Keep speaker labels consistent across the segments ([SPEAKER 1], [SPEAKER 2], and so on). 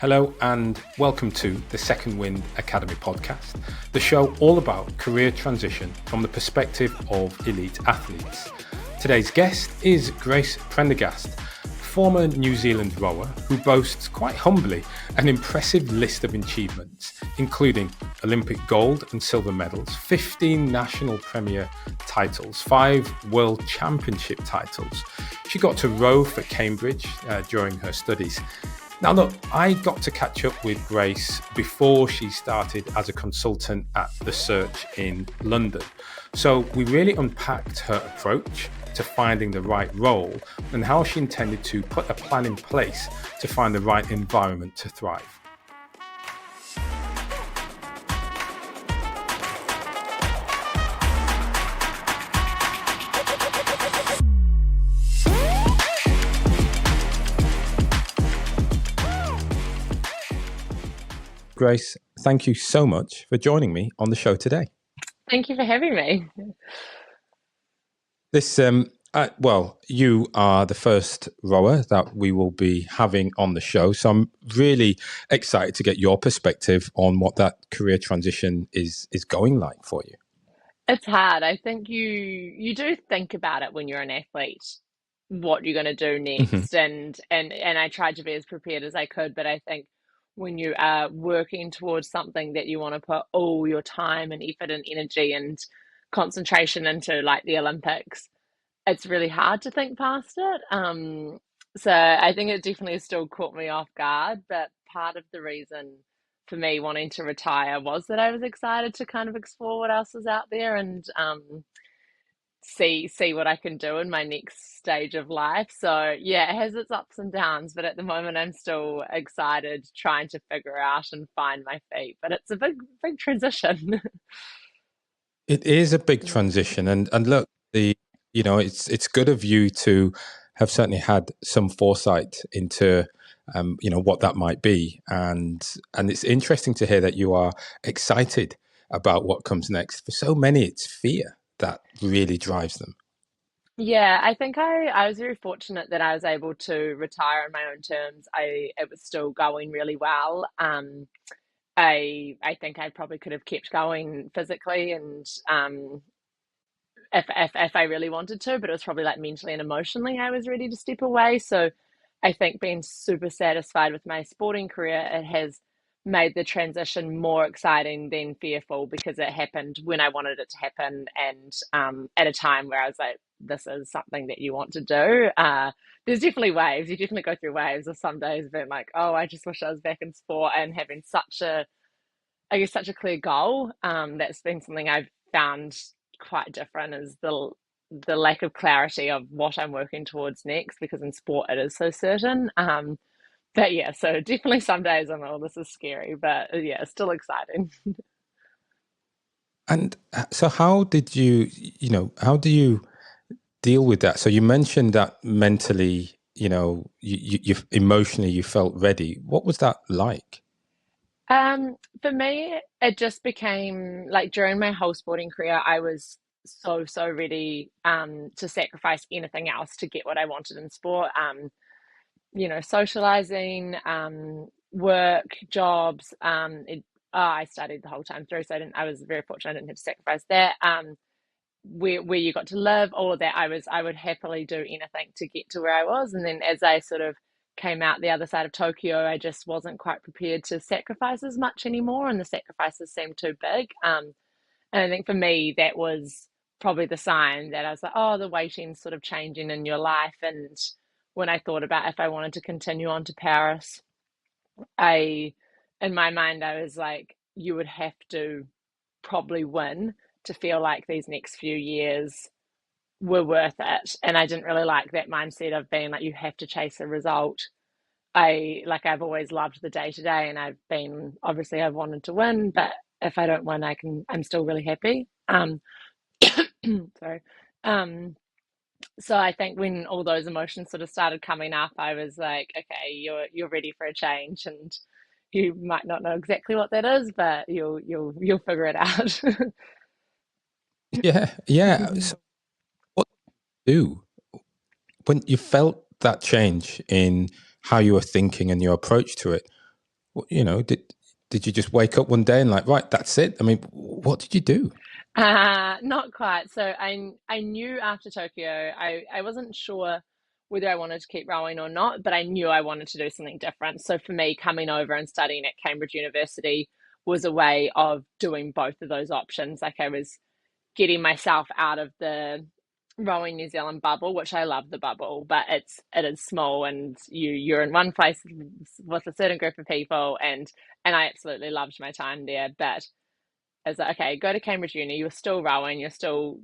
[SPEAKER 1] Hello and welcome to the Second Wind Academy podcast, the show all about career transition from the perspective of elite athletes. Today's guest is Grace Prendergast, former New Zealand rower who boasts quite humbly an impressive list of achievements, including Olympic gold and silver medals, 15 national premier titles, 5 world championship titles. She got to row for Cambridge during her studies. Now, look, I got to catch up with Grace before she started as a consultant at The Search in London. So we really unpacked her approach to finding the right role and how she intended to put a plan in place to find the right environment to thrive. Grace, thank you so much for joining me on the show today.
[SPEAKER 2] Thank you for having me.
[SPEAKER 1] You are the first rower that we will be having on the show. So I'm really excited to get your perspective on what that career transition is going like for you.
[SPEAKER 2] It's hard. I think you do think about it when you're an athlete, what you're going to do next, and I tried to be as prepared as I could. But I think when you are working towards something that you want to put all your time and effort and energy and concentration into, like the Olympics, it's really hard to think past it. So I think it definitely still caught me off guard, but part of the reason for me wanting to retire was that I was excited to kind of explore what else is out there and see what I can do in my next stage of life. So yeah, it has its ups and downs, but at the moment I'm still excited trying to figure out and find my feet. But it's a big transition.
[SPEAKER 1] It is a big transition, and look, it's good of you to have certainly had some foresight into what that might be, and it's interesting to hear that you are excited about what comes next. For so many, it's fear that really drives them.
[SPEAKER 2] Yeah, I think I was very fortunate that I was able to retire on my own terms. It was still going really well. I think I probably could have kept going physically and if I really wanted to, but it was probably like mentally and emotionally I was ready to step away. So I think being super satisfied with my sporting career, it has made the transition more exciting than fearful because it happened when I wanted it to happen and at a time where I was like, this is something that you want to do. There's definitely waves. You definitely go through waves of some days being like, oh, I just wish I was back in sport and having such a clear goal. That's been something I've found quite different is the lack of clarity of what I'm working towards next because in sport it is so certain. But yeah, so definitely some days I'm like, oh, this is scary, but yeah, still exciting.
[SPEAKER 1] And so, how do you deal with that? So you mentioned that mentally, you emotionally you felt ready. What was that like?
[SPEAKER 2] For me, it just became like during my whole sporting career, I was so ready to sacrifice anything else to get what I wanted in sport. Socializing, work, jobs. I studied the whole time through, so I was very fortunate I didn't have to sacrifice that. Where you got to live, all of that, I would happily do anything to get to where I was. And then as I sort of came out the other side of Tokyo, I just wasn't quite prepared to sacrifice as much anymore, and the sacrifices seemed too big. And I think for me, that was probably the sign that I was like, oh, the waiting's sort of changing in your life. And when I thought about if I wanted to continue on to Paris, I, in my mind, I was like, you would have to probably win to feel like these next few years were worth it. And I didn't really like that mindset of being like, you have to chase a result. I've always loved the day to day and I've wanted to win, but if I don't win, I'm still really happy. Sorry. Um, so I think when all those emotions sort of started coming up, I was like, okay, you're ready for a change, and you might not know exactly what that is, but you'll figure it out.
[SPEAKER 1] Yeah. So what do you do when you felt that change in how you were thinking and your approach to it? Did you just wake up one day and like, right, that's it? I mean, what did you do?
[SPEAKER 2] Not quite. So I knew after Tokyo, I wasn't sure whether I wanted to keep rowing or not, but I knew I wanted to do something different. So for me, coming over and studying at Cambridge University was a way of doing both of those options. Like I was getting myself out of the rowing New Zealand bubble, which I love the bubble, but it is small and you're in one place with a certain group of people and I absolutely loved my time there. But I was like, okay, go to Cambridge Uni, you're still rowing to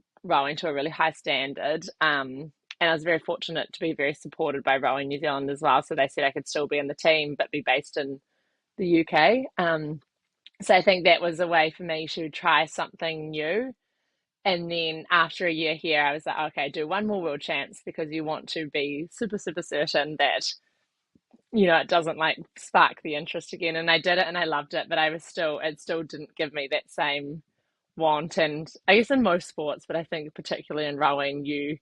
[SPEAKER 2] a really high standard. And I was very fortunate to be very supported by Rowing New Zealand as well. So they said I could still be in the team but be based in the UK. So I think that was a way for me to try something new. And then after a year here, I was like, okay, do one more world champs because you want to be super, super certain that, it doesn't like spark the interest again. And I did it and I loved it, but it still didn't give me that same want. And I guess in most sports, but I think particularly in rowing, you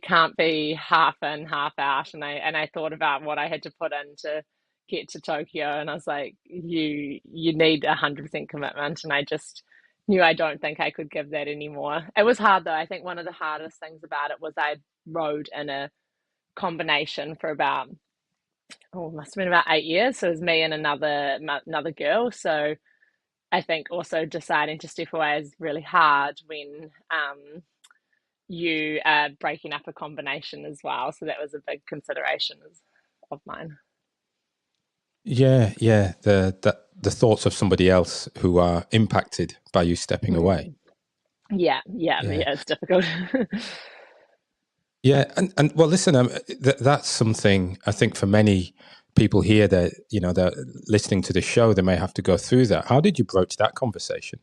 [SPEAKER 2] can't be half in, half out. And I thought about what I had to put in to get to Tokyo, and I was like, you need 100% commitment, and I just knew I don't think I could give that anymore. It was hard though. I think one of the hardest things about it was I rowed in a combination for about must have been about 8 years. So it was me and another girl. So I think also deciding to step away is really hard when you are breaking up a combination as well. So that was a big consideration of mine.
[SPEAKER 1] Yeah. The thoughts of somebody else who are impacted by you stepping away.
[SPEAKER 2] Mm. Yeah,
[SPEAKER 1] Yeah.
[SPEAKER 2] it's difficult.
[SPEAKER 1] Yeah, and well, listen, that's something I think for many people here that they're listening to the show, they may have to go through that. How did you broach that conversation?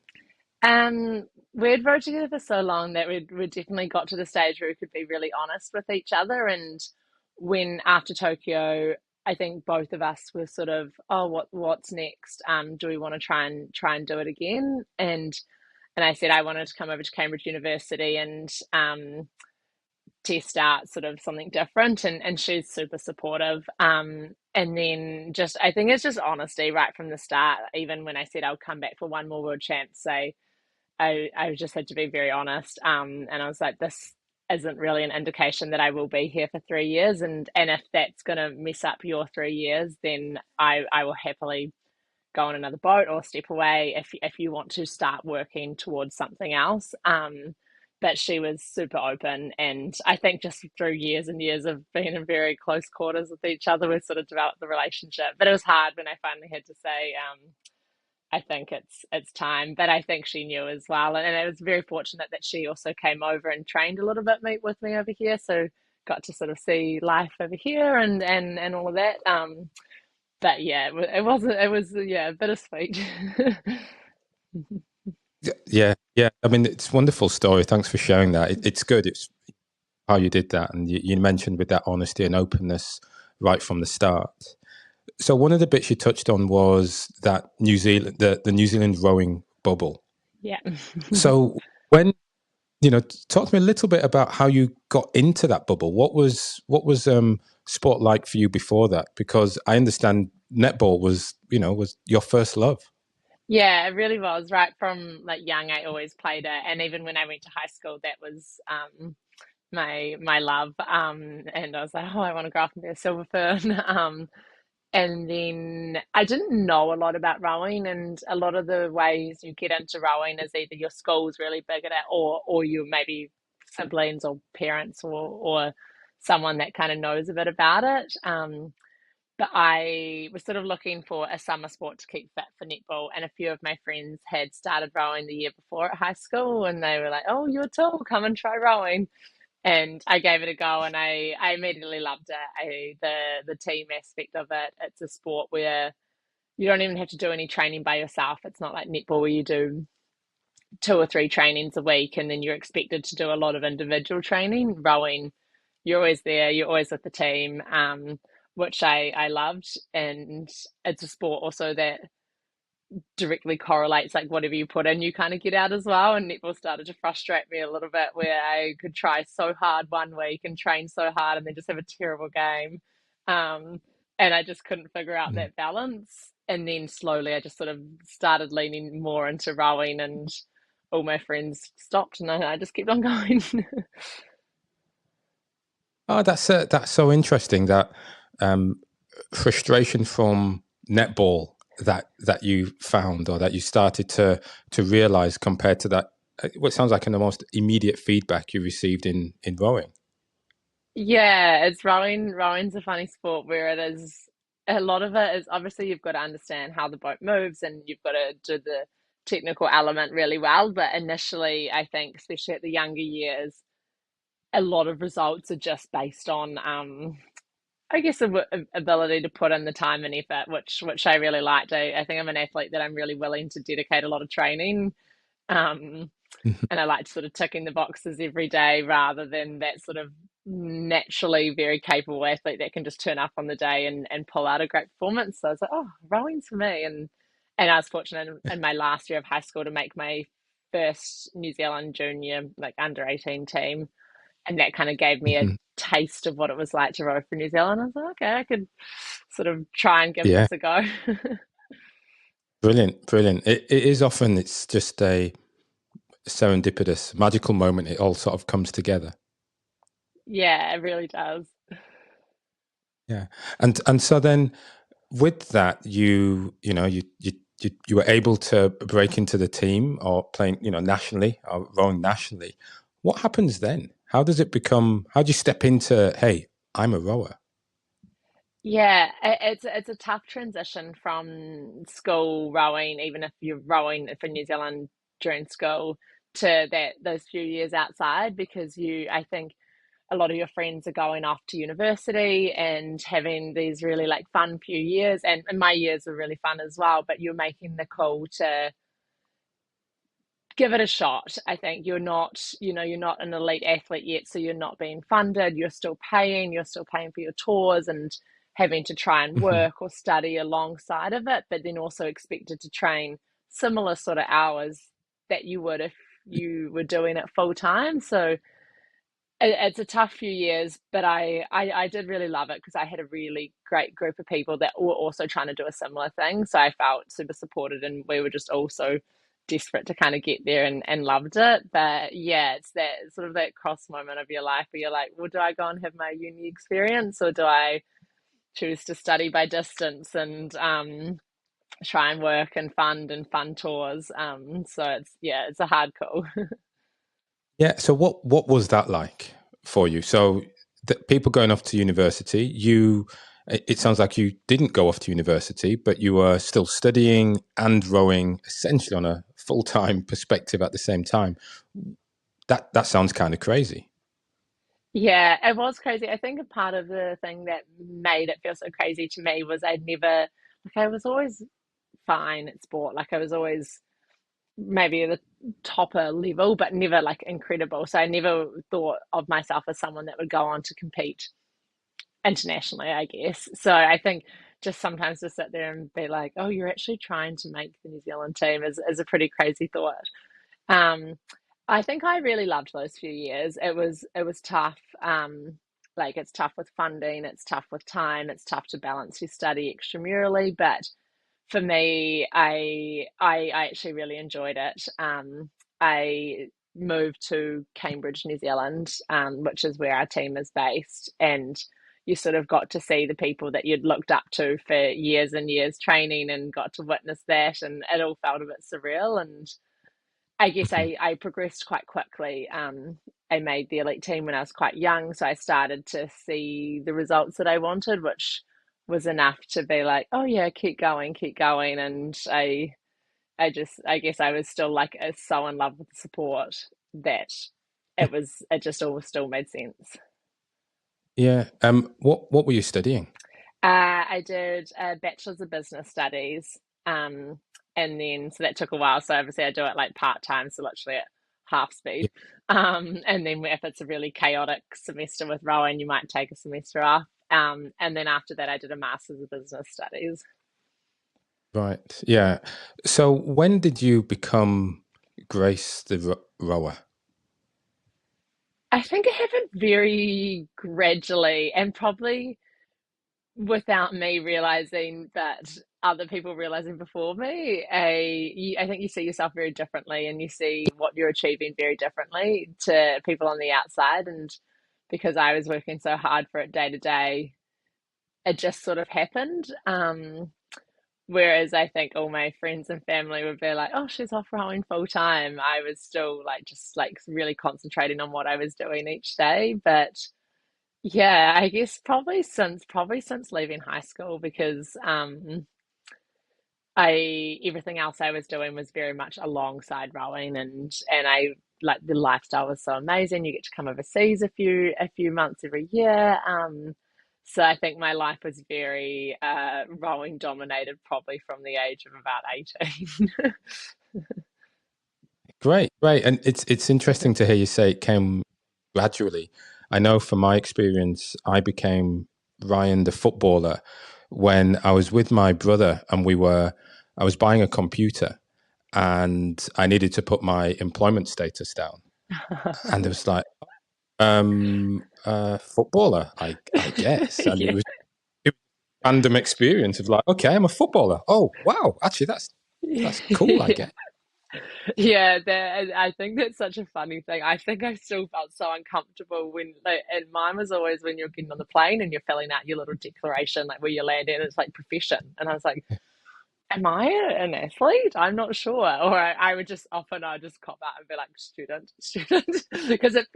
[SPEAKER 2] We'd rode together for so long that we definitely got to the stage where we could be really honest with each other. And when after Tokyo, I think both of us were sort of, oh, what's next? Do we want to try and do it again? And I said I wanted to come over to Cambridge University and test out sort of something different. And she's super supportive. And then just I think it's just honesty right from the start. Even when I said I'll come back for one more world champs, I just had to be very honest. And I was like, this isn't really an indication that I will be here for 3 years. And if that's going to mess up your 3 years, then I will happily go on another boat or step away if you want to start working towards something else. But she was super open. And I think just through years and years of being in very close quarters with each other, we sort of developed the relationship. But it was hard when I finally had to say, I think it's time, but I think she knew as well, and I was very fortunate that she also came over and trained a little bit with me over here, so got to sort of see life over here and all of that. But yeah, it was yeah, bittersweet.
[SPEAKER 1] Yeah. I mean, it's a wonderful story. Thanks for sharing that. It's good. It's how you did that, and you mentioned with that honesty and openness right from the start. So one of the bits you touched on was that New Zealand, the New Zealand rowing bubble.
[SPEAKER 2] Yeah.
[SPEAKER 1] So when talk to me a little bit about how you got into that bubble. What was sport like for you before that? Because I understand netball was your first love.
[SPEAKER 2] Yeah, it really was. Right from like young, I always played it, and even when I went to high school, that was my love. And I was like, oh, I want to grow up and be a silver fern. And then I didn't know a lot about rowing, and a lot of the ways you get into rowing is either your school's really big at it, or you maybe siblings or parents or someone that kind of knows a bit about it. But I was sort of looking for a summer sport to keep fit for netball, and a few of my friends had started rowing the year before at high school, and they were like, "Oh, you're tall, come and try rowing." And I gave it a go, and I immediately loved it. The team aspect of it. It's a sport where you don't even have to do any training by yourself. It's not like netball where you do 2 or 3 trainings a week and then you're expected to do a lot of individual training. Rowing, you're always there, you're always with the team, which I loved. And it's a sport also that directly correlates, like whatever you put in you kind of get out as well. And netball started to frustrate me a little bit, where I could try so hard one week and train so hard and then just have a terrible game. um and I just couldn't figure out
[SPEAKER 1] Mm.
[SPEAKER 2] that balance. and then slowly I just sort of started leaning more into rowing, and all my friends stopped, and I just kept on going.
[SPEAKER 1] Oh, that's so interesting. That um, frustration from netball that you found or that you started to realize compared to that, what sounds like an almost immediate feedback you received in rowing.
[SPEAKER 2] Yeah, it's rowing. Rowing's a funny sport where it is a lot of it is obviously you've got to understand how the boat moves and you've got to do the technical element really well. But initially, I think, especially at the younger years, a lot of results are just based on, I guess, ability to put in the time and effort, which I really liked. I think I'm an athlete that I'm really willing to dedicate a lot of training. Um, and I like sort of ticking the boxes every day rather than that sort of naturally very capable athlete that can just turn up on the day and pull out a great performance. So I was like, oh, rowing's for me. And I was fortunate in my last year of high school to make my first New Zealand junior, like under 18 team. And that kind of gave me a
[SPEAKER 1] Mhm.
[SPEAKER 2] taste of what it was like to row for New Zealand. I was like, okay, I could sort of try and give
[SPEAKER 1] Yeah,
[SPEAKER 2] this a go.
[SPEAKER 1] brilliant, brilliant. It is often it's just a serendipitous, magical moment. It all sort of comes together.
[SPEAKER 2] Yeah, it really does.
[SPEAKER 1] Yeah, and so then with that, you were able to break into the team or playing, nationally or rowing nationally. What happens then? How does it become? How do you step into? Hey, I'm a rower.
[SPEAKER 2] Yeah, it's a tough transition from school rowing, even if you're rowing for New Zealand during school, to that those few years outside, because I think a lot of your friends are going off to university and having these really like fun few years, and my years were really fun as well, but you're making the call to give it a shot. I think you're not an elite athlete yet, so you're not being funded. You're still paying for your tours and having to try and
[SPEAKER 1] Mhm,
[SPEAKER 2] work or study alongside of it, but then also expected to train similar sort of hours that you would if you were doing it full time. So it's a tough few years, but I did really love it because I had a really great group of people that were also trying to do a similar thing. So I felt super supported, and we were just also desperate to kind of get there and loved it. But yeah, it's that sort of that cross moment of your life where you're like, well, do I go and have my uni experience, or do I choose to study by distance and try and work and fund tours? So it's a hard call.
[SPEAKER 1] yeah. So what was that like for you? So the people going off to university, it sounds like you didn't go off to university, but you were still studying and rowing essentially on a full time perspective at the same time. That sounds kind of crazy.
[SPEAKER 2] Yeah, it was crazy. I think a part of the thing that made it feel so crazy to me was I was always fine at sport. Like I was always maybe at the topper level, but never like incredible. So I never thought of myself as someone that would go on to compete internationally, I guess. So I think just sometimes to sit there and be like, oh, you're actually trying to make the New Zealand team is a pretty crazy thought. Um, I think I really loved those few years. It was tough. Like it's tough with funding, it's tough with time, it's tough to balance your study extramurally. But for me, I actually really enjoyed it. I moved to Cambridge, New Zealand, which is where our team is based, and you sort of got to see the people that you'd looked up to for years and years training, and got to witness that, and it all felt a bit surreal. And I guess
[SPEAKER 1] Mhm.
[SPEAKER 2] I progressed quite quickly. I made the elite team when I was quite young, so I started to see the results that I wanted, which was enough to be like, oh yeah, keep going. And I guess I was still like so in love with the support that it just all still made sense.
[SPEAKER 1] Yeah. What were you studying?
[SPEAKER 2] I did a bachelor's of business studies, and then so that took a while. So obviously I do it like part time, so literally at half
[SPEAKER 1] Yeah.
[SPEAKER 2] speed. And then if it's a really chaotic semester with rowing, you might take a semester off. And then after that, I did a master's of business studies.
[SPEAKER 1] Right. Yeah. So when did you become Grace the rower?
[SPEAKER 2] I think it happened very gradually, and probably without me realizing that. other people realizing before me, I think you see yourself very differently, and you see what you're achieving very differently to people on the outside. And because I was working so hard for it day to day, it just sort of happened. Whereas I think all my friends and family would be like, "Oh, she's off rowing full time." I was still like just like really concentrating on what I was doing each day. But yeah, I guess probably since leaving high school, because I everything else I was doing was very much alongside rowing, and I like the lifestyle was so amazing. You get to come overseas a few months every year. So I think my life was very rowing dominated, probably from the age of about 18.
[SPEAKER 1] Great, great. And it's interesting to hear you say it came gradually. I know from my experience, I became Ryan the footballer when I was with my brother and I was buying a computer and I needed to put my employment status down. And it was like, footballer, I guess. And
[SPEAKER 2] Yeah.
[SPEAKER 1] it was a random experience of like, okay, I'm a footballer. Oh, wow. Actually, that's cool, I
[SPEAKER 2] Yeah.
[SPEAKER 1] guess.
[SPEAKER 2] Yeah, I think that's such a funny thing. I think I still felt so uncomfortable when, like, and mine was always when you're getting on the plane and you're filling out your little declaration, like where you land in, it's like profession. And I was like, am I an athlete? I'm not sure. Or I would just often I just cop out and be like student, because it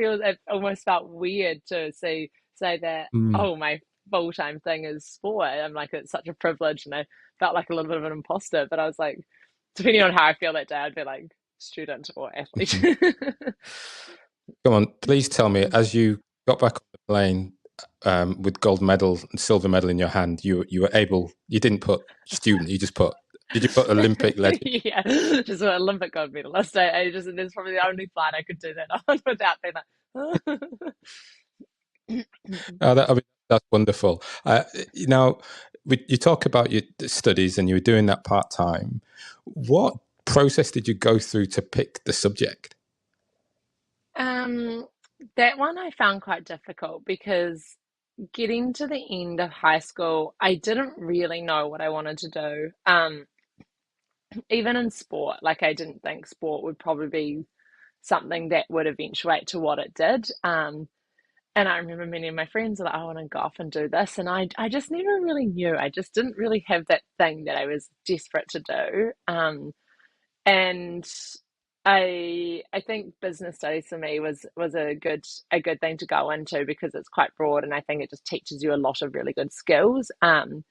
[SPEAKER 2] almost felt weird to say that,
[SPEAKER 1] Mm.
[SPEAKER 2] oh, my full time thing is sport. I'm like, it's such a privilege, and I felt like a little bit of an imposter. But I was like, depending on how I feel that day, I'd be like student or athlete.
[SPEAKER 1] Come on, please tell me, as you got back on the plane with gold medal and silver medal in your hand, you were able. You didn't put student. You just put. Did you put Olympic legend?
[SPEAKER 2] Yeah, just an Olympic gold medalist. I just it's probably the only flight I could do that on without being like.
[SPEAKER 1] I mean, that's wonderful. You know, you talk about your studies and you were doing that part time. What process did you go through to pick the subject?
[SPEAKER 2] Um, that one I found quite difficult, because getting to the end of high school, I didn't really know what I wanted to do. Even in sport, like I didn't think sport would probably be something that would eventuate to what it did. And I remember many of my friends were like, I want to go off and do this. And I just never really knew. I just didn't really have that thing that I was desperate to do. And I think business studies for me was a good thing to go into, because it's quite broad, and I think it just teaches you a lot of really good skills. And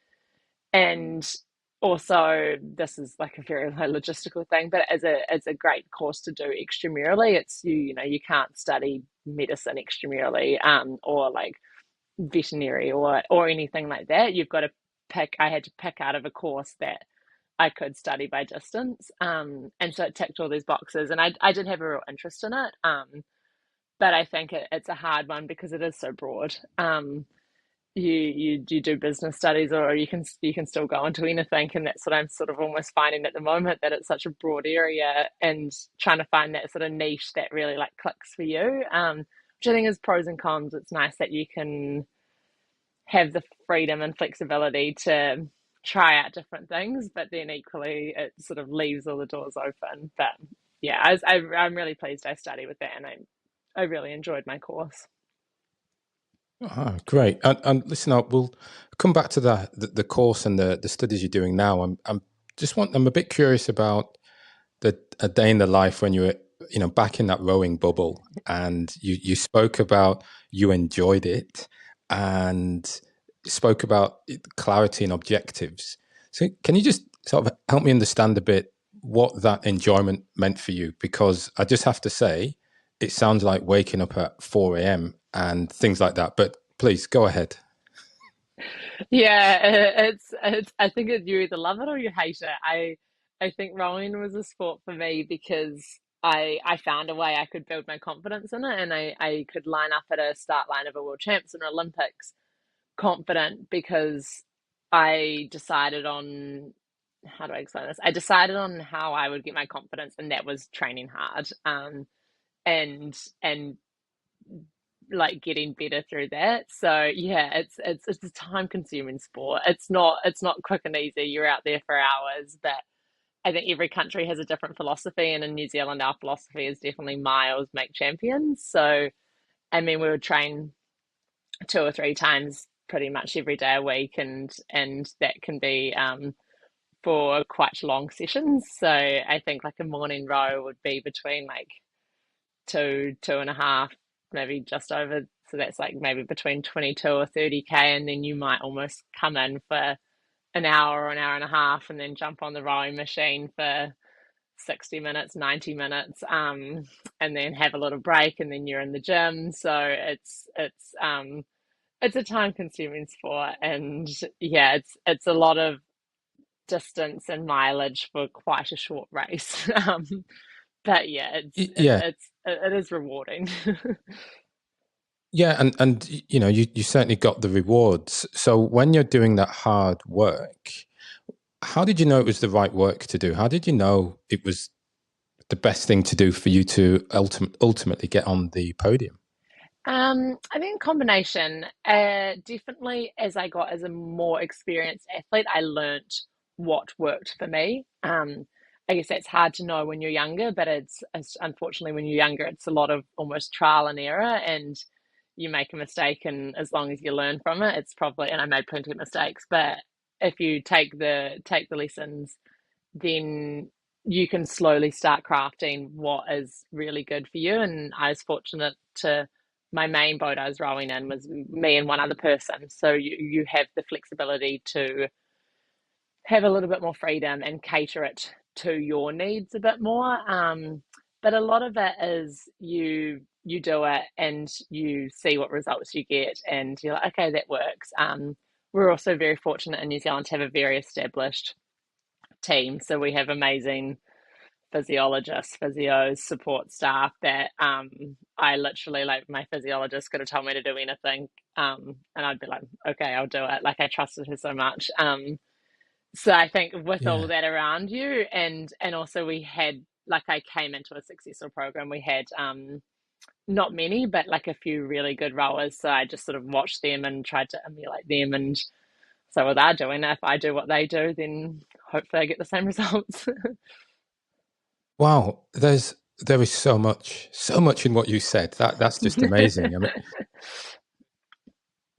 [SPEAKER 2] also, this is like a very like, logistical thing, but as a great course to do extramurally. It's you can't study medicine extramurally, or like veterinary or anything like that. You've got to pick. I had to pick out of a course that I could study by distance. And so it ticked all these boxes, and I did have a real interest in it. But I think it's a hard one because it is so broad. You do business studies, or you can still go into anything, and that's what I'm sort of almost finding at the moment, that it's such a broad area, and trying to find that sort of niche that really like clicks for you. Which I think is pros and cons. It's nice that you can have the freedom and flexibility to try out different things, but then equally it sort of leaves all the doors open. But yeah, I'm really pleased I studied with that, and I really enjoyed my course.
[SPEAKER 1] Ah, great. And listen, we'll come back to the course and the studies you're doing now. I'm a bit curious about a day in the life when you were, back in that rowing bubble, and you spoke about you enjoyed it, and spoke about clarity and objectives. So can you just sort of help me understand a bit what that enjoyment meant for you? Because I just have to say, it sounds like waking up at 4 a.m. and things like that. But please go ahead.
[SPEAKER 2] Yeah, it's I think you either love it or you hate it. I think rowing was a sport for me because I found a way I could build my confidence in it, and I could line up at a start line of a world champs and Olympics confident, because I decided on how do I explain this? I decided on how I would get my confidence, and that was training hard. And like getting better through that. So yeah, it's a time consuming sport. It's not quick and easy. You're out there for hours, but I think every country has a different philosophy, and in New Zealand, our philosophy is definitely miles make champions. So I mean, we would train 2 or 3 times pretty much every day a week, and that can be for quite long sessions. So I think like a morning row would be between like 2.5, maybe just over. So that's like maybe between 22 or 30k, and then you might almost come in for an hour or an hour and a half, and then jump on the rowing machine for 60 minutes, 90 minutes, and then have a little break, and then you're in the gym. So it's a time consuming sport, and yeah, it's a lot of distance and mileage for quite a short race. But yeah,
[SPEAKER 1] Yeah,
[SPEAKER 2] it is rewarding.
[SPEAKER 1] yeah, and you know, you certainly got the rewards. So when you're doing that hard work, how did you know it was the right work to do? How did you know it was the best thing to do for you to ultimately get on the podium?
[SPEAKER 2] I think combination. Definitely, as I got as a more experienced athlete, I learnt what worked for me. I guess that's hard to know when you're younger, but it's unfortunately when you're younger, it's a lot of almost trial and error, and you make a mistake, and as long as you learn from it, it's probably. And I made plenty of mistakes, but if you take the lessons, then you can slowly start crafting what is really good for you. And I was fortunate to, my main boat I was rowing in was me and one other person. So you have the flexibility to have a little bit more freedom and cater it to your needs a bit more. But a lot of it is you do it and you see what results you get, and you're like, okay, that works. We're also very fortunate in New Zealand to have a very established team. So we have amazing physiologists, physios, support staff that I literally, like, my physiologist could have told me to do anything, and I'd be like, okay, I'll do it. Like, I trusted her so much. So I think with all
[SPEAKER 1] Yeah.
[SPEAKER 2] that around you, and also we had, like, I came into a successful program. We had not many, but like a few really good rowers. So I just sort of watched them and tried to emulate them. And so what they're doing, if I do what they do, then hopefully I get the same results.
[SPEAKER 1] Wow, there is so much in what you said. That's just amazing. I mean,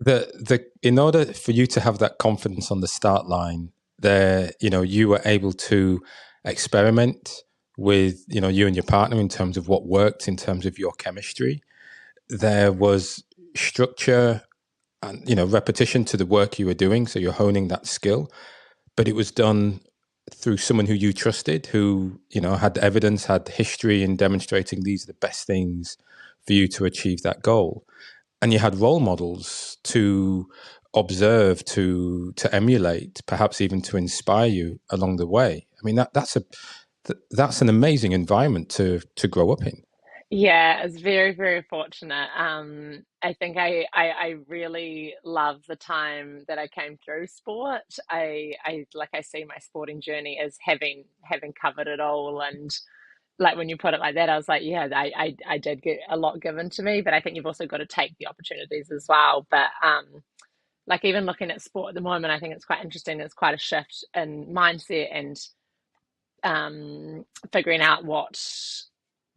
[SPEAKER 1] the in order for you to have that confidence on the start line, there, you know, you were able to experiment with, you know, you and your partner in terms of what worked in terms of your chemistry. There was structure and, you know, repetition to the work you were doing, so you're honing that skill, but it was done through someone who you trusted, who, you know, had evidence, had history in demonstrating these are the best things for you to achieve that goal. And you had role models to observe, to emulate, perhaps even to inspire you along the way. I mean, that's an amazing environment to grow up in.
[SPEAKER 2] Yeah, I was very, very fortunate. I think I really love the time that I came through sport. I like, I see my sporting journey as having covered it all. And like, when you put it like that, I was like, yeah, I did get a lot given to me, but I think you've also got to take the opportunities as well. But like, even looking at sport at the moment, I think it's quite interesting. It's quite a shift in mindset, and figuring out what,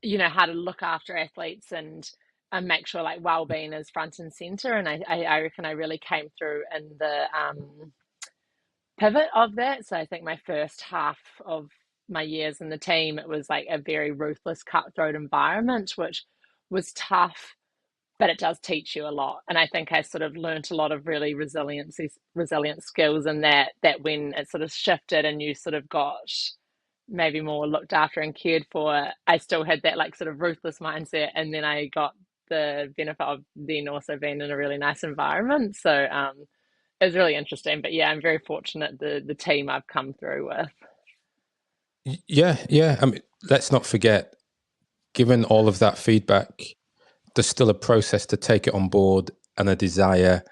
[SPEAKER 2] how to look after athletes, and make sure like well-being is front and center. And I reckon I really came through in the pivot of that. So I think my first half of my years in the team, it was like a very ruthless, cutthroat environment, which was tough, but it does teach you a lot. And I think I sort of learnt a lot of really resilient skills in that when it sort of shifted and you sort of got maybe more looked after and cared for, I still had that like sort of ruthless mindset, and then I got the benefit of then also being in a really nice environment. So it was really interesting. But yeah, I'm very fortunate the team I've come through with.
[SPEAKER 1] Yeah, yeah. I mean, let's not forget, given all of that feedback, there's still a process to take it on board and a desire,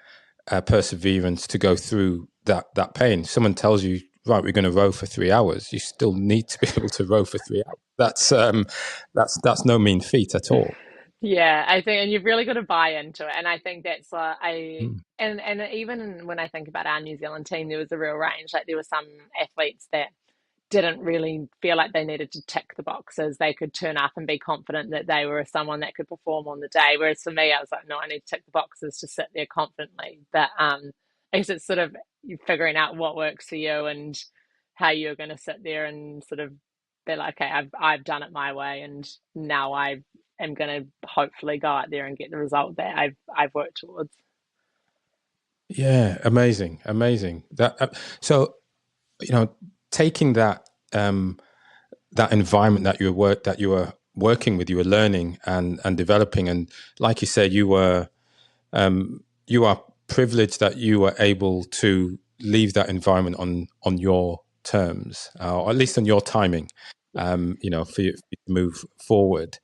[SPEAKER 1] perseverance to go through that pain. Someone tells you, right, we're going to row for 3 hours. You still need to be able to row for 3 hours. That's no mean feat at all.
[SPEAKER 2] Yeah, I think, and you've really got to buy into it. And I think that's
[SPEAKER 1] Mm.
[SPEAKER 2] and even when I think about our New Zealand team, there was a real range. Like there were some athletes that didn't really feel like they needed to tick the boxes. They could turn up and be confident that they were someone that could perform on the day. Whereas for me, I was like, no, I need to tick the boxes to sit there confidently. But I guess it's sort of figuring out what works for you and how you're going to sit there and sort of be like, okay, I've done it my way, and now I am going to hopefully go out there and get the result that I've worked towards.
[SPEAKER 1] Yeah, amazing, amazing. That so you know, taking that environment that you were working with, you were learning and developing, and like you said, you are privileged that you were able to leave that environment on your terms, or at least on your timing. For you to move forward.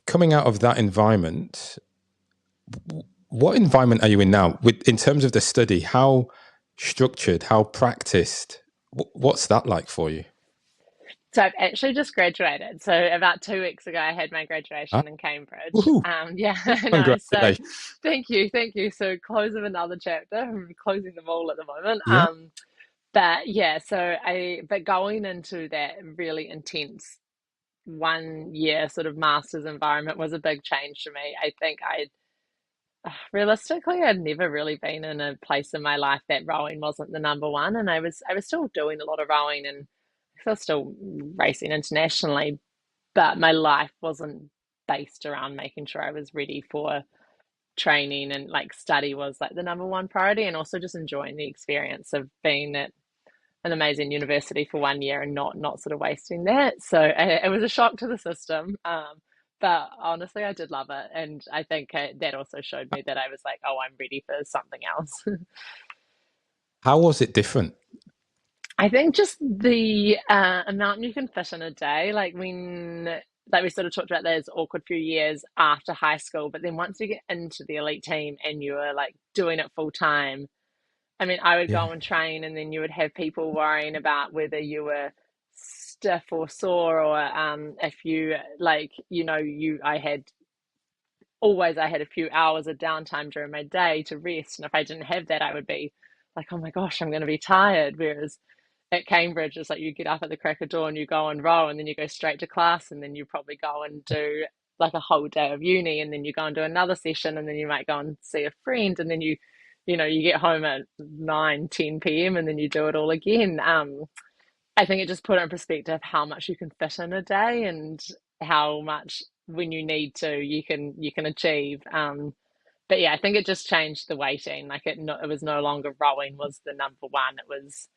[SPEAKER 1] Coming out of that environment, what environment are you in now? In terms of the study, how structured, how practiced? What's that like for you?
[SPEAKER 2] So I've actually just graduated. So about 2 weeks ago, I had my
[SPEAKER 1] Ah,
[SPEAKER 2] graduation in Cambridge.
[SPEAKER 1] woohoo!
[SPEAKER 2] Yeah, I know. So
[SPEAKER 1] Congratulations!
[SPEAKER 2] thank you, thank you. So close of another chapter. I'm closing them all at the moment.
[SPEAKER 1] Yeah,
[SPEAKER 2] But yeah, but going into that really intense 1 year sort of master's environment was a big change for me. I think realistically, I'd never really been in a place in my life that rowing wasn't the number one, and I was still doing a lot of rowing and I was still racing internationally, but my life wasn't based around making sure I was ready for training, and like study was like the number one priority, and also just enjoying the experience of being at an amazing university for 1 year and not sort of wasting that. So it was a shock to the system. But honestly, I did love it. And I think that also showed me that I was like, oh, I'm ready for something else.
[SPEAKER 1] how was it different?
[SPEAKER 2] I think just the amount you can fit in a day, like we sort of talked about those awkward few years after high school, but then once you get into the elite team and you are like doing it full time, I mean, I would
[SPEAKER 1] Yeah,
[SPEAKER 2] go and train, and then you would have people worrying about whether you were stiff or sore, or if you like, I had a few hours of downtime during my day to rest, and if I didn't have that, I would be like, oh my gosh, I'm going to be tired. Whereas at Cambridge, it's like you get up at the crack of dawn, you go and row, and then you go straight to class, and then you probably go and do like a whole day of uni, and then you go and do another session, and then you might go and see a friend, and then you get home at 9, 10 p.m., and then you do it all again. I think it just put in perspective how much you can fit in a day, and how much when you need to you can achieve. But yeah, I think it just changed the weighting. Like it was no longer rowing was the number one. It was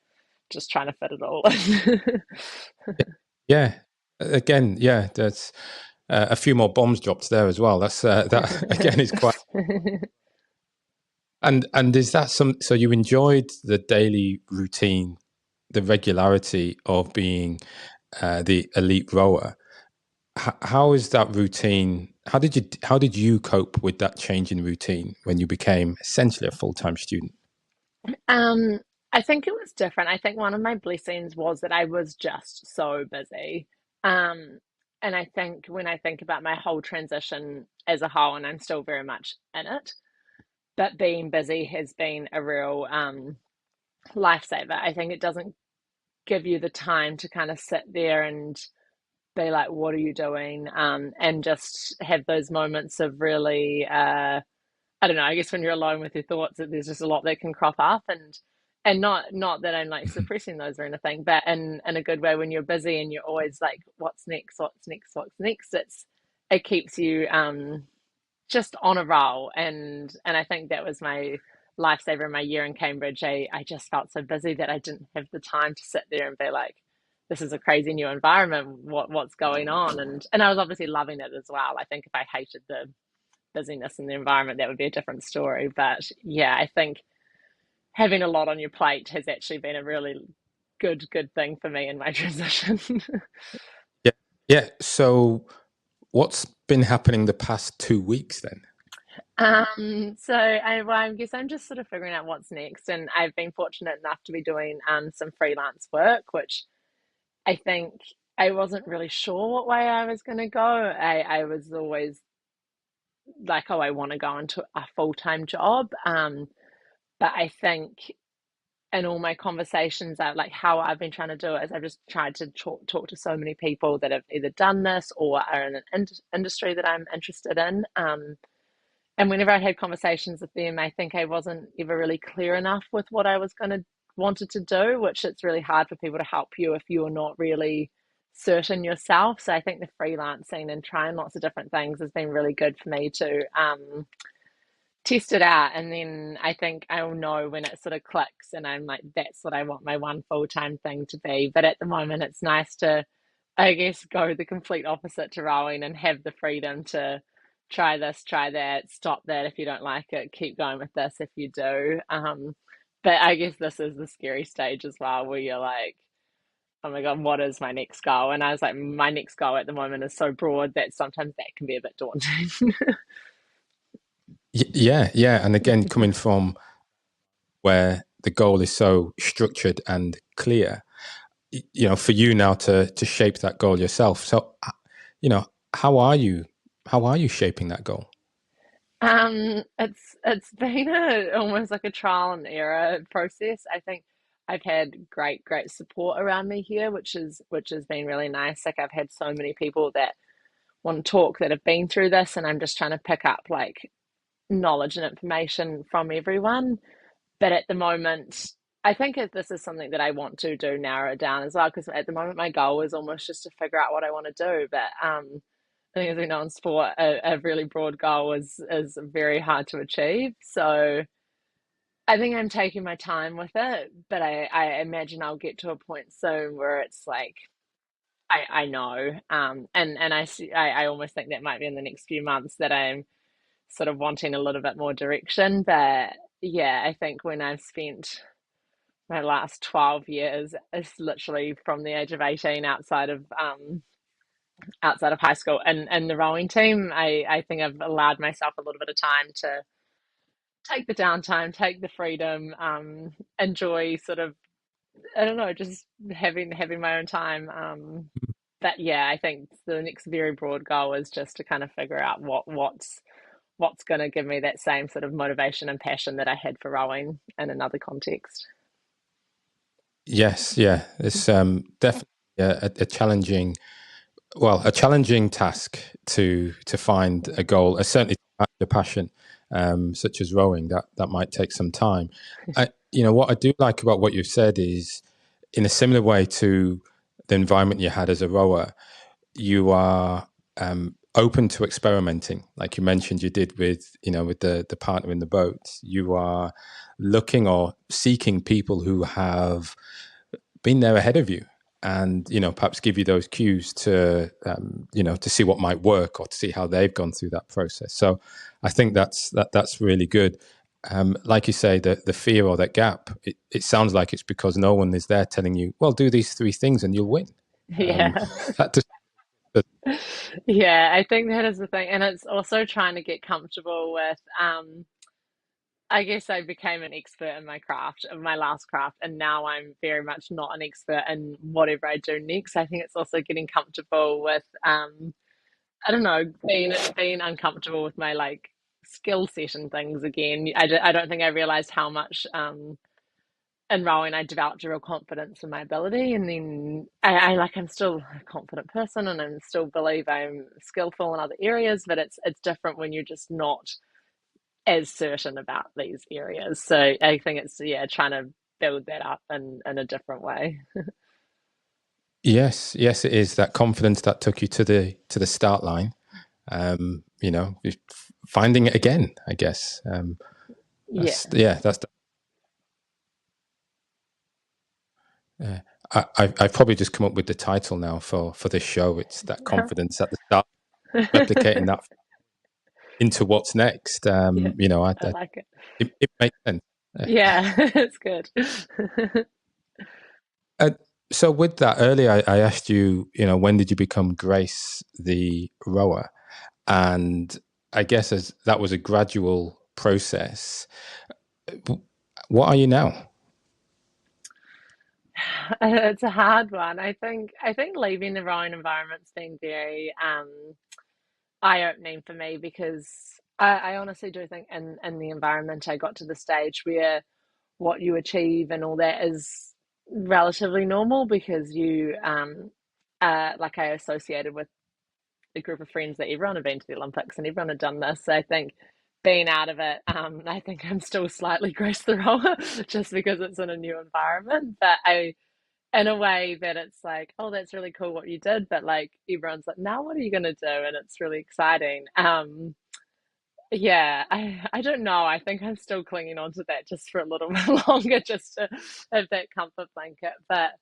[SPEAKER 2] just trying to fit it all in.
[SPEAKER 1] yeah. Again, yeah. That's a few more bombs dropped there as well. That's that again is quite. And is that some? So you enjoyed the daily routine, the regularity of being the elite rower. How is that routine? How did you cope with that change in routine when you became essentially a full time student?
[SPEAKER 2] Um, I think it was different. I think one of my blessings was that I was just so busy. Um, and I think when I think about my whole transition as a whole, and I'm still very much in it, but being busy has been a real lifesaver. I think it doesn't give you the time to kind of sit there and be like, what are you doing? And just have those moments of really I don't know, I guess when you're alone with your thoughts, there's just a lot that can crop up, and not that I'm like suppressing those or anything, but in a good way. When you're busy and you're always like, what's next, what's next, what's next, it keeps you just on a roll. And I think that was my lifesaver in my year in Cambridge. I just felt so busy that I didn't have the time to sit there and be like, this is a crazy new environment, what's going on? And I was obviously loving it as well. I think if I hated the busyness in the environment, that would be a different story. But yeah, I think having a lot on your plate has actually been a really good thing for me in my transition.
[SPEAKER 1] Yeah, yeah. So what's been happening the past 2 weeks then?
[SPEAKER 2] I guess I'm just sort of figuring out what's next, and I've been fortunate enough to be doing some freelance work, which I think I wasn't really sure what way I was going to go. I was always like, oh, I want to go into a full-time job. But I think in all my conversations, like how I've been trying to do it is I've just tried to talk to so many people that have either done this or are in an industry that I'm interested in. And whenever I had conversations with them, I think I wasn't ever really clear enough with what I was going to wanted to do, which it's really hard for people to help you if you're not really certain yourself. So I think the freelancing and trying lots of different things has been really good for me to test it out, and then I think I'll know when it sort of clicks and I'm like, that's what I want my one full-time thing to be. But at the moment it's nice to, I guess, go the complete opposite to rowing and have the freedom to try this, try that, stop that if you don't like it, keep going with this if you do. But I guess this is the scary stage as well, where you're like, oh my God, what is my next goal? And I was like, my next goal at the moment is so broad that sometimes that can be a bit daunting.
[SPEAKER 1] Yeah, yeah. And again, coming from where the goal is so structured and clear, for you now to shape that goal yourself. So, you know, how are you? How are you shaping that goal?
[SPEAKER 2] It's been almost like a trial and error process. I think I've had great support around me here, which has been really nice. Like I've had so many people that want to talk that have been through this, and I'm just trying to pick up like knowledge and information from everyone. But at the moment, I think this is something that I want to do, narrow it down as well, because at the moment my goal is almost just to figure out what I want to do. But I think, as we know in sport, a really broad goal is very hard to achieve. So I think I'm taking my time with it, but I imagine I'll get to a point soon where it's like I know, and I see, I almost think that might be in the next few months that I'm sort of wanting a little bit more direction. But yeah, I think when I've spent my last 12 years is literally from the age of 18 outside of high school and the rowing team, I think I've allowed myself a little bit of time to take the downtime, take the freedom, enjoy sort of, I don't know, just having my own time. But yeah, I think the next very broad goal is just to kind of figure out what's going to give me that same sort of motivation and passion that I had for rowing in another context.
[SPEAKER 1] Yes, yeah. It's definitely a challenging, well, a challenging task to find a goal. Certainly, a passion, such as rowing, that might take some time. What I do like about what you've said is, in a similar way to the environment you had as a rower, you are open to experimenting, like you mentioned you did with with the partner in the boat. You are looking or seeking people who have been there ahead of you, and perhaps give you those cues to to see what might work or to see how they've gone through that process. So I think that's really good. Like you say, the fear or that gap, it sounds like it's because no one is there telling you, well, do these three things and you'll win. um,
[SPEAKER 2] Yeah.
[SPEAKER 1] that just
[SPEAKER 2] Yeah, I think that is the thing. And it's also trying to get comfortable with, I guess I became an expert in my craft, of my last craft, and now I'm very much not an expert in whatever I do next. I think it's also getting comfortable with, I don't know, being uncomfortable with my like skill set and things again. I don't think I realized how much, in rowing, I developed a real confidence in my ability, and then I like I'm still a confident person, and I still believe I'm skillful in other areas, but it's different when you're just not as certain about these areas. So I think it's, yeah, trying to build that up in a different way.
[SPEAKER 1] yes, it is that confidence that took you to the start line. Just finding it again, I guess.
[SPEAKER 2] Yeah.
[SPEAKER 1] That's I've probably just come up with the title now for this show. It's that confidence at the start, replicating that into what's next.
[SPEAKER 2] Yeah, I like it.
[SPEAKER 1] It makes sense.
[SPEAKER 2] Yeah, it's good.
[SPEAKER 1] Uh, so with that, earlier I asked you, when did you become Grace the rower? And I guess as that was a gradual process. What are you now?
[SPEAKER 2] It's a hard one. I think leaving the rowing environment's been very eye-opening for me because I honestly do think in the environment I got to the stage where what you achieve and all that is relatively normal because you like I associated with a group of friends that everyone had been to the Olympics and everyone had done this. So I think being out of it, I think I'm still slightly Grace the Roller just because it's in a new environment. But I, in a way that it's like, oh, that's really cool what you did, but like everyone's like, now what are you gonna do? And it's really exciting. Yeah, I don't know. I think I'm still clinging on to that just for a little bit longer, just to have that comfort blanket. But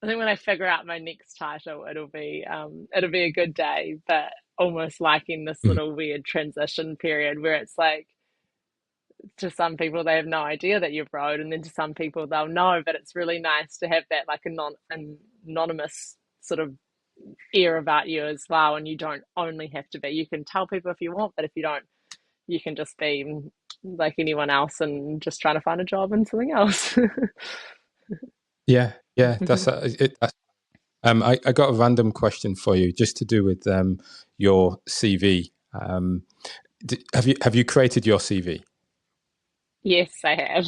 [SPEAKER 2] I think when I figure out my next title, it'll be a good day. But almost liking this
[SPEAKER 1] Mm.
[SPEAKER 2] little weird transition period where it's like to some people they have no idea that you've rowed, and then to some people they'll know. But it's really nice to have that like a anonymous sort of air about you as well, and you don't only have to be. You can tell people if you want, but if you don't you can just be like anyone else and just trying to find a job and something else.
[SPEAKER 1] Yeah, yeah, that's it. I got a random question for you, just to do with your CV. Have you created your CV?
[SPEAKER 2] Yes, I have.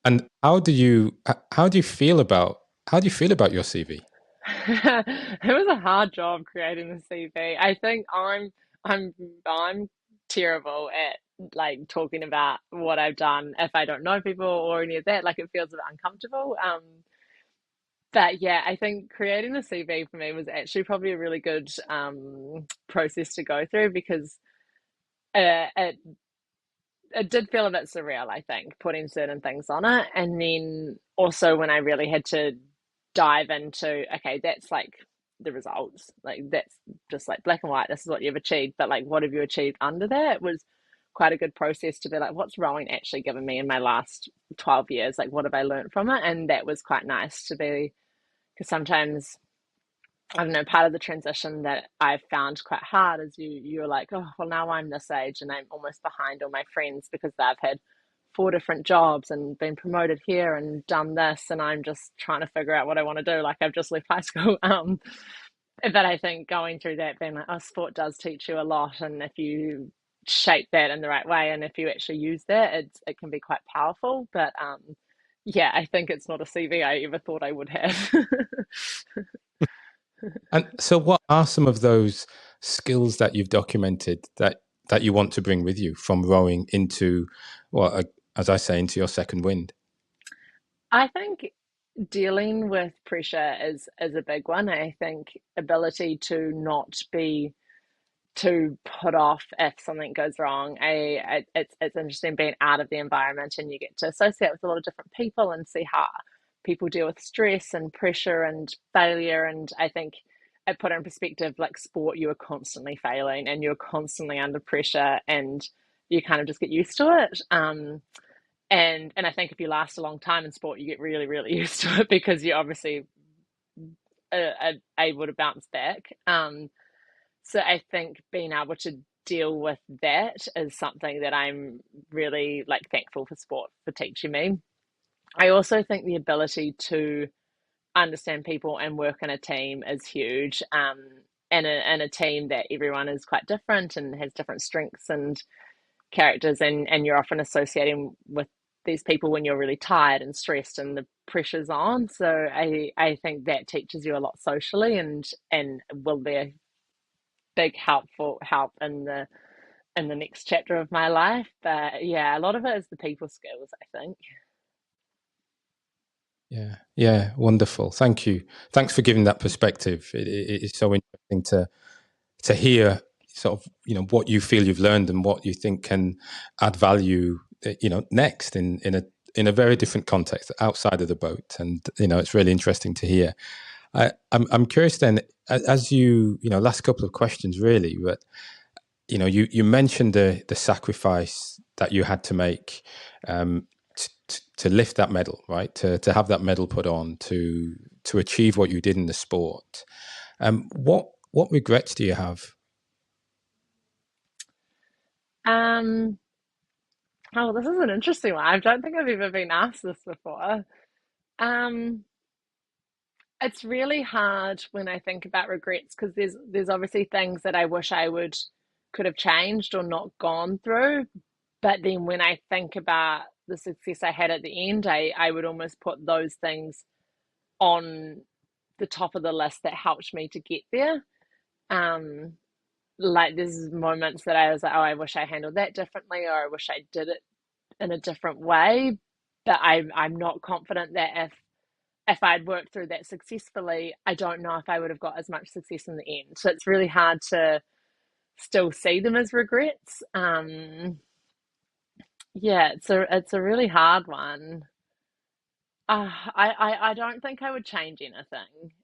[SPEAKER 1] And how do you feel about your CV?
[SPEAKER 2] It was a hard job creating the CV. I think I'm I'm terrible at like talking about what I've done if I don't know people or any of that. Like it feels a bit uncomfortable. But yeah, I think creating the CV for me was actually probably a really good process to go through because it did feel a bit surreal, I think, putting certain things on it. And then also when I really had to dive into, okay, that's like the results. Like that's just like black and white, this is what you've achieved. But like what have you achieved under that was quite a good process to be like, what's rowing actually given me in my last 12 years? Like what have I learned from it? And that was quite nice to be because sometimes I don't know, part of the transition that I've found quite hard is you're like, oh, well, now I'm this age and I'm almost behind all my friends because they've had four different jobs and been promoted here and done this, and I'm just trying to figure out what I want to do. Like I've just left high school. But I think going through that, being like, oh, sport does teach you a lot, and if you shape that in the right way, and if you actually use that, it can be quite powerful. But yeah, I think it's not a CV I ever thought I would have.
[SPEAKER 1] And so, what are some of those skills that you've documented that you want to bring with you from rowing into, well, as I say, into your second wind?
[SPEAKER 2] I think dealing with pressure is a big one. I think ability to not be too put off if something goes wrong. It's interesting being out of the environment and you get to associate with a lot of different people and see how people deal with stress and pressure and failure. And I think it put in perspective, like sport, you are constantly failing and you're constantly under pressure and you kind of just get used to it. And I think if you last a long time in sport, you get really, really used to it because you're obviously able to bounce back. So I think being able to deal with that is something that I'm really like thankful for sport for teaching me. I also think the ability to understand people and work in a team is huge. In a team that everyone is quite different and has different strengths and characters, and you're often associating with these people when you're really tired and stressed and the pressure's on. So I think that teaches you a lot socially and will be a big help in the next chapter of my life. But yeah, a lot of it is the people skills, I think.
[SPEAKER 1] Yeah, yeah, wonderful. Thank you. Thanks for giving that perspective. It's so interesting to hear sort of what you feel you've learned and what you think can add value next in a very different context outside of the boat. And it's really interesting to hear. I'm curious then, as last couple of questions really, but you mentioned the sacrifice that you had to make, to lift that medal, right? To have that medal put on, to achieve what you did in the sport. What regrets do you have?
[SPEAKER 2] Um, oh, this is an interesting one. I don't think I've ever been asked this before. Um, it's really hard when I think about regrets because there's obviously things that I wish I would could have changed or not gone through. But then when I think about the success I had at the end, I would almost put those things on the top of the list that helped me to get there. Um, like there's moments that I was like, oh, I wish I handled that differently, or I wish I did it in a different way. But I'm not confident that if I'd worked through that successfully, I don't know if I would have got as much success in the end. So it's really hard to still see them as regrets. Yeah, it's a really hard one. I don't think I would change anything.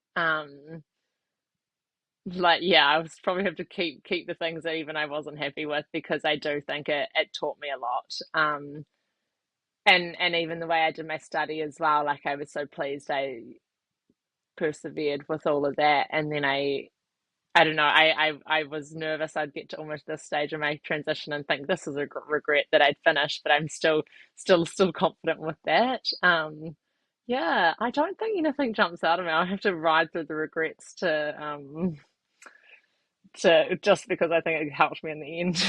[SPEAKER 2] Like yeah, I was probably have to keep the things that even I wasn't happy with because I do think it taught me a lot. And even the way I did my study as well, like I was so pleased I persevered with all of that, and then I don't know. I was nervous I'd get to almost this stage of my transition and think this is a regret that I'd finished, but I'm still confident with that. Yeah, I don't think anything jumps out of me. I have to ride through the regrets to just because I think it helped me in the end.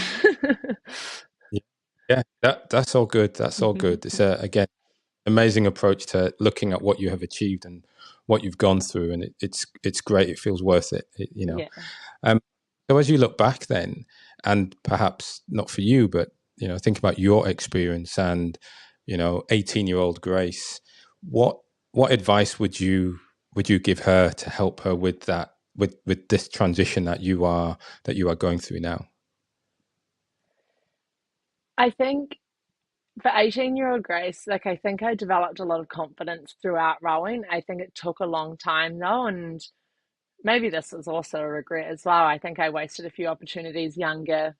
[SPEAKER 1] Yeah, yeah, that's all good. That's all
[SPEAKER 2] Mhm.
[SPEAKER 1] good. It's again amazing approach to looking at what you have achieved and what you've gone through, and it's great. It feels worth it.
[SPEAKER 2] Yeah.
[SPEAKER 1] Um, so as you look back then, and perhaps not for you, but think about your experience and 18-year-old Grace. What advice would you give her to help her with that with this transition that you are going through now?
[SPEAKER 2] I think for 18-year-old Grace, like I think I developed a lot of confidence throughout rowing. I think it took a long time though, and maybe this is also a regret as well. I think I wasted a few opportunities younger,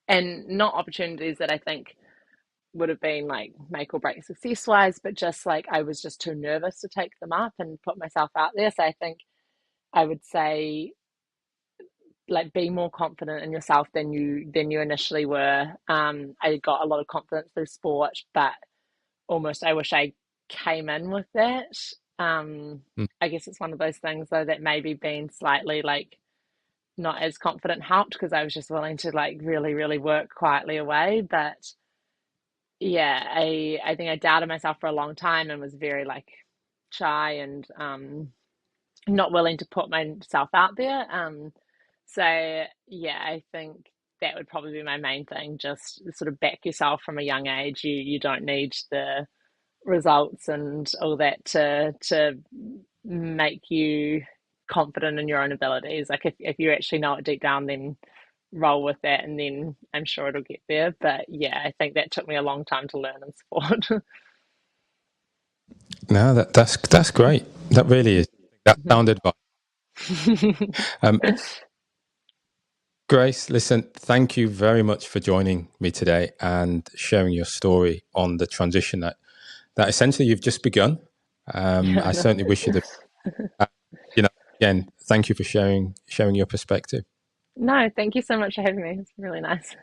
[SPEAKER 2] and not opportunities that I think would have been like make or break success wise, but just like I was just too nervous to take them up and put myself out there. So I think I would say like be more confident in yourself than you initially were. I got a lot of confidence through sport, but almost I wish I came in with that.
[SPEAKER 1] Mm.
[SPEAKER 2] I guess it's one of those things though that maybe being slightly like not as confident helped because I was just willing to like really, really work quietly away. But yeah, I think I doubted myself for a long time and was very like shy and not willing to put myself out there. So yeah, I think that would probably be my main thing. Just sort of back yourself from a young age. You don't need the results and all that to make you confident in your own abilities. Like if you actually know it deep down, then roll with that and then I'm sure it'll get there. But yeah, I think that took me a long time to learn in sport.
[SPEAKER 1] No, that's great. That really is. That sound advice. Um, Grace, listen, thank you very much for joining me today and sharing your story on the transition that essentially you've just begun. I
[SPEAKER 2] Yeah,
[SPEAKER 1] certainly wish you the, uh, you know, again, thank you for sharing your perspective.
[SPEAKER 2] no, thank you so much for having me. It's really nice.